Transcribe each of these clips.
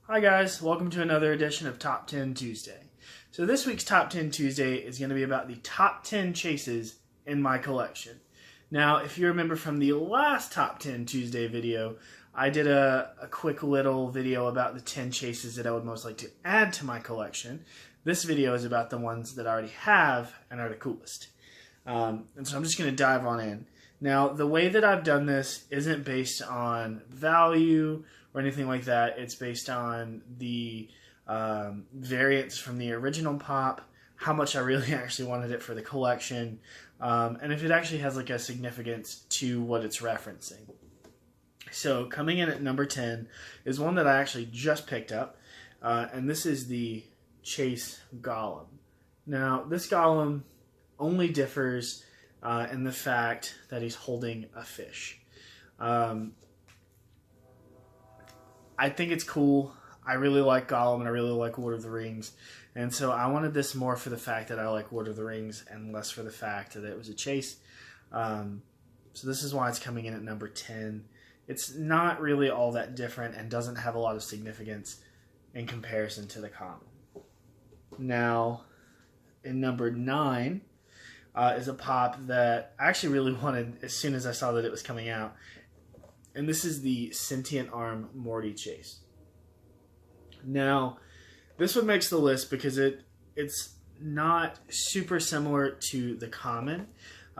Hi guys, welcome to another edition of Top 10 Tuesday. So this week's Top 10 Tuesday is going to be about the top 10 chases in my collection. Now, if you remember from the last Top 10 Tuesday video, I did a quick little video about the 10 chases that I would most like to add to my collection. This video is about the ones that I already have and are the coolest. And so I'm just going to dive on in. Now, the way that I've done this isn't based on value or anything like that. It's based on the variants from the original pop, how much I really actually wanted it for the collection, and if it actually has like a significance to what it's referencing. So coming in at number 10 is one that I actually just picked up, and this is the Chase Gollum. Now, this Gollum only differs in the fact that he's holding a fish. I think it's cool. I really like Gollum and I really like Lord of the Rings. And so I wanted this more for the fact that I like Lord of the Rings and less for the fact that it was a chase. So this is why it's coming in at number 10. It's not really all that different and doesn't have a lot of significance in comparison to the common. Now, in number 9 is a pop that I actually really wanted as soon as I saw that it was coming out. And this is the Sentient Arm Morty chase. Now, this one makes the list because it's not super similar to the common.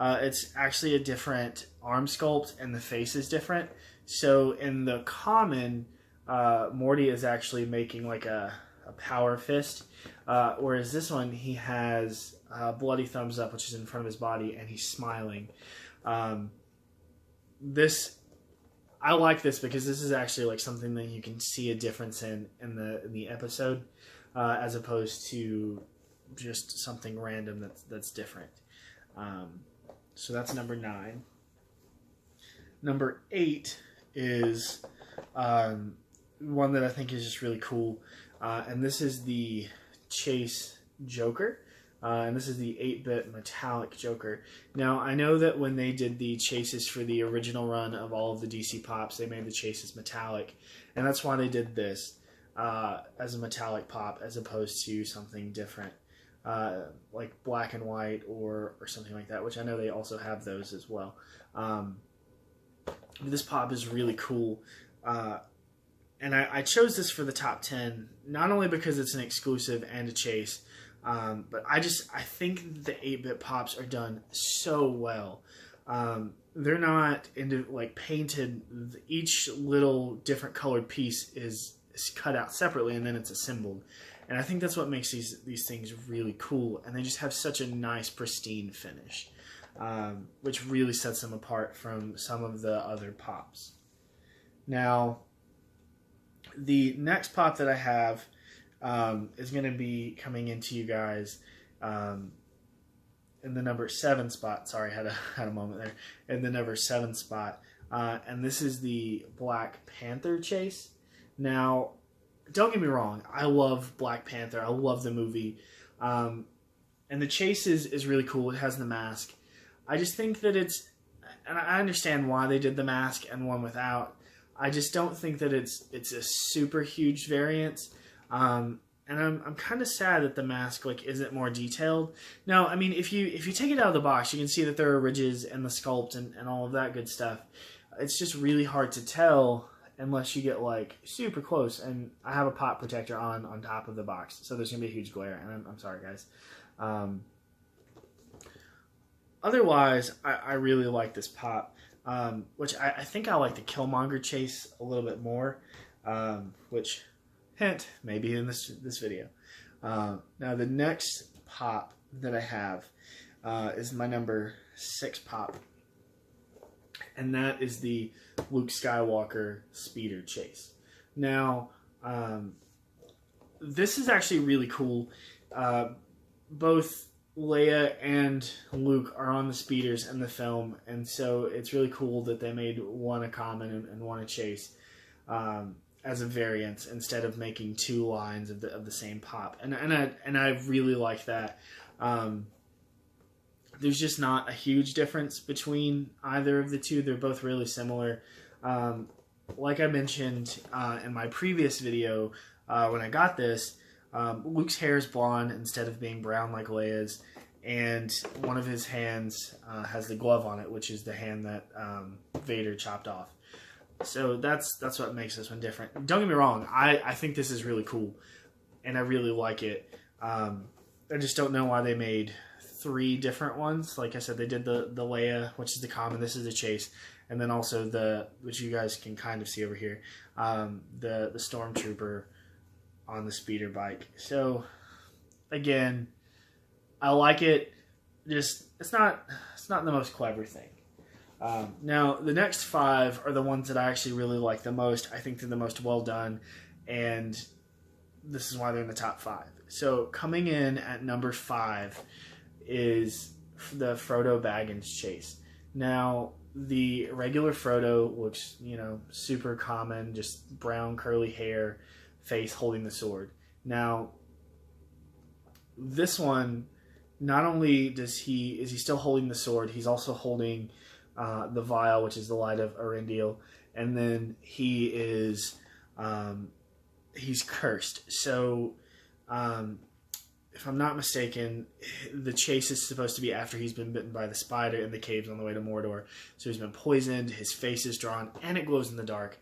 It's actually a different arm sculpt and the face is different. So in the common, Morty is actually making like a power fist. Whereas this one, he has a bloody thumbs up, which is in front of his body, and he's smiling. I like this because this is actually like something that you can see a difference in the episode, as opposed to just something random that's different. So that's number 9. Number 8 is one that I think is just really cool, and this is the Chase Joker. And this is the 8-bit metallic Joker. Now, I know that when they did the chases for the original run of all of the DC Pops, they made the chases metallic. And that's why they did this as a metallic pop as opposed to something different, like black and white or something like that, which I know they also have those as well. This pop is really cool. And I chose this for the top 10, not only because it's an exclusive and a chase, but I think the 8-bit pops are done so well. They're not into like painted. Each little different colored piece is cut out separately and then it's assembled. And I think that's what makes these things really cool. And they just have such a nice pristine finish, which really sets them apart from some of the other pops. Now, the next pop that I have is going to be coming into you guys in the number 7 spot. Sorry, I had a moment there. In the number 7 spot. And this is the Black Panther chase. Now, don't get me wrong. I love Black Panther. I love the movie. And the chase is really cool. It has the mask. I just think that and I understand why they did the mask and one without. I just don't think that it's a super huge variance. And I'm kind of sad that the mask like isn't more detailed. Now, I mean, if you take it out of the box, you can see that there are ridges and the sculpt and all of that good stuff. It's just really hard to tell unless you get like super close. And I have a pop protector on top of the box, so there's gonna be a huge glare. And I'm sorry, guys. Otherwise, I really like this pop, which I think I like the Killmonger chase a little bit more, which. Hint, maybe in this video. Now, the next pop that I have is my number 6 pop. And that is the Luke Skywalker speeder chase. Now, this is actually really cool. Both Leia and Luke are on the speeders in the film. And so it's really cool that they made one a common and one a chase. As a variance instead of making 2 lines of the same pop, and I really like that. There's just not a huge difference between either of the two. They're both really similar. Like I mentioned in my previous video, when I got this. Luke's hair is blonde instead of being brown like Leia's, and one of his hands has the glove on it, which is the hand that Vader chopped off. So that's what makes this one different. Don't get me wrong, I think this is really cool, and I really like it. I just don't know why they made 3 different ones. Like I said, they did the Leia, which is the common. This is the chase, and then also which you guys can kind of see over here, the stormtrooper on the speeder bike. So again, I like it. Just it's not the most clever thing. Now the next 5 are the ones that I actually really like the most. I think they're the most well done, and this is why they're in the top 5. So coming in at number 5 is the Frodo Baggins chase. Now the regular Frodo looks, super common, just brown curly hair, face holding the sword. Now this one, not only is he still holding the sword, he's also holding the vial, which is the light of Arendelle, and then he is he's cursed. So if I'm not mistaken, the chase is supposed to be after he's been bitten by the spider in the caves on the way to Mordor. So he's been poisoned, his face is drawn, and it glows in the dark.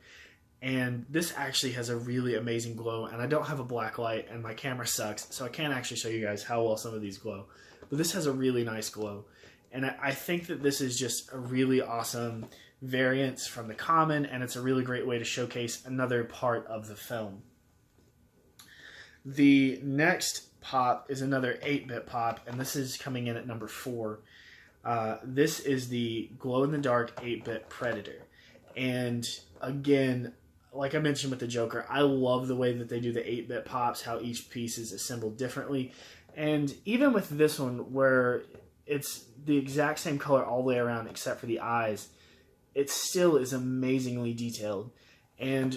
And this actually has a really amazing glow, and I don't have a black light, and my camera sucks, so I can't actually show you guys how well some of these glow. But this has a really nice glow, and I think that this is just a really awesome variance from the common, and it's a really great way to showcase another part of the film. The next pop is another 8-bit pop, and this is coming in at number 4. This is the glow-in-the-dark 8-bit Predator. And again, like I mentioned with the Joker, I love the way that they do the 8-bit pops, how each piece is assembled differently. And even with this one, where it's the exact same color all the way around except for the eyes, it still is amazingly detailed. And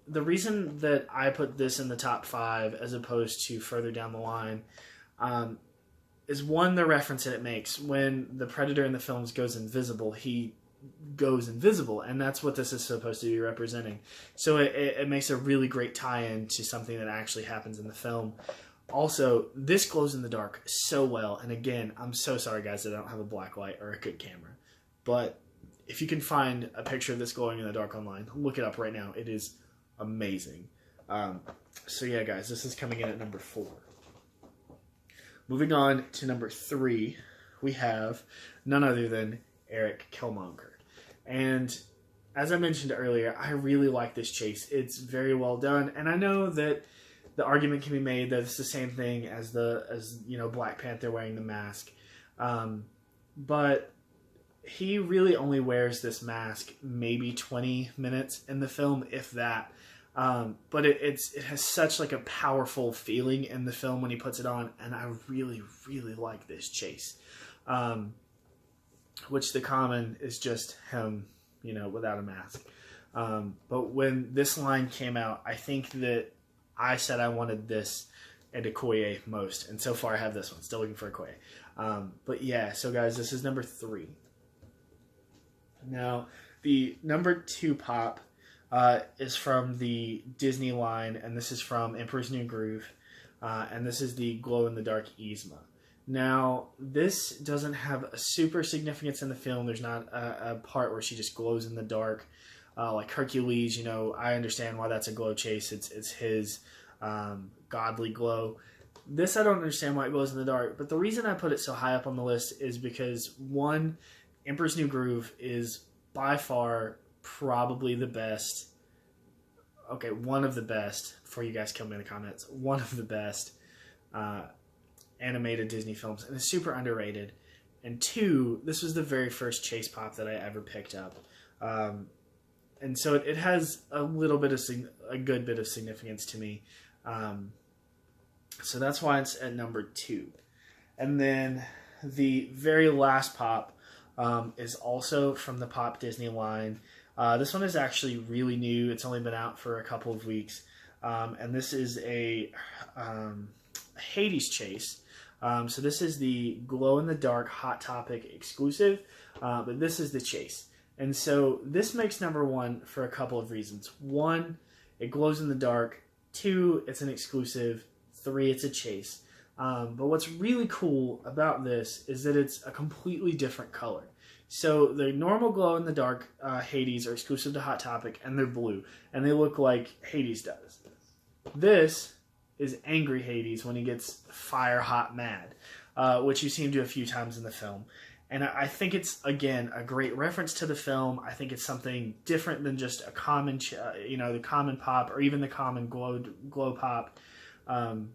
the reason that I put this in the top 5 as opposed to further down the line is, one, the reference that it makes. When the Predator in the films goes invisible, he goes invisible, and that's what this is supposed to be representing. So it makes a really great tie-in to something that actually happens in the film. Also, this glows in the dark so well, and again, I'm so sorry guys that I don't have a black light or a good camera, but if you can find a picture of this glowing in the dark online, look it up right now. It is amazing. So yeah guys, this is coming in at number 4. Moving on to number 3, we have none other than Erik Killmonger. And as I mentioned earlier, I really like this chase. It's very well done, and I know that the argument can be made that it's the same thing as Black Panther wearing the mask, but he really only wears this mask maybe 20 minutes in the film, if that. But it has such like a powerful feeling in the film when he puts it on, and I really like this chase. Which the common is just him, without a mask. But when this line came out, I think that I said I wanted this and a Okoye most, and so far I have this one. Still looking for a Okoye. But yeah, so guys, this is number 3. Now, the number 2 pop is from the Disney line, and this is from Emperor's New Groove, and this is the glow-in-the-dark Yzma. Now, this doesn't have a super significance in the film. There's not a part where she just glows in the dark. Like Hercules, I understand why that's a glow chase. It's his godly glow. This, I don't understand why it glows in the dark. But the reason I put it so high up on the list is because, one, Emperor's New Groove is by far probably the best. Okay, one of the best. Before you guys kill me in the comments, one of the best animated Disney films, and it's super underrated. And 2, this was the very first chase pop that I ever picked up, and so it has a good bit of significance to me. So that's why it's at number 2. And then the very last pop is also from the Pop Disney line. This one is actually really new. It's only been out for a couple of weeks, and this is a Hades chase. So this is the glow-in-the-dark Hot Topic exclusive, but this is the chase. And so this makes number 1 for a couple of reasons. One, it glows in the dark 2, it's an exclusive. 3, it's a chase. But what's really cool about this is that it's a completely different color. So the normal glow-in-the-dark Hades are exclusive to Hot Topic, and they're blue. And they look like Hades does. This is angry Hades when he gets fire hot mad, which you've seen do a few times in the film. And I think it's, again, a great reference to the film. I think it's something different than just a common, the common pop or even the common glow pop. And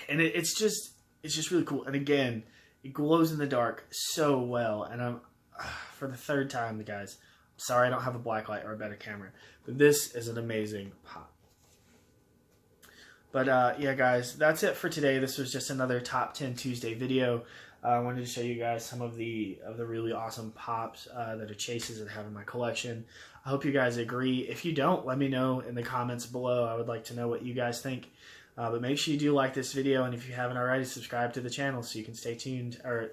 it's just really cool. And again, it glows in the dark so well. And I'm, for the third time, guys, I'm sorry I don't have a black light or a better camera, but this is an amazing pop. But yeah, guys, that's it for today. This was just another Top 10 Tuesday video. I wanted to show you guys some of the really awesome pops that are chases that I have in my collection. I hope you guys agree. If you don't, let me know in the comments below. I would like to know what you guys think. But make sure you do like this video, and if you haven't already, subscribe to the channel so you can stay tuned, or,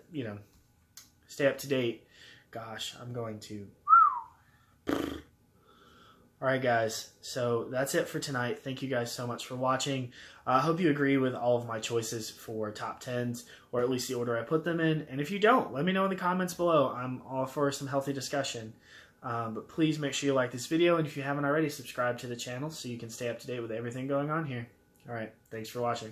stay up to date. Gosh, I'm going to... Alright guys, so that's it for tonight. Thank you guys so much for watching. I hope you agree with all of my choices for top 10s, or at least the order I put them in. And if you don't, let me know in the comments below. I'm all for some healthy discussion. But please make sure you like this video, and if you haven't already, subscribe to the channel so you can stay up to date with everything going on here. Alright, thanks for watching.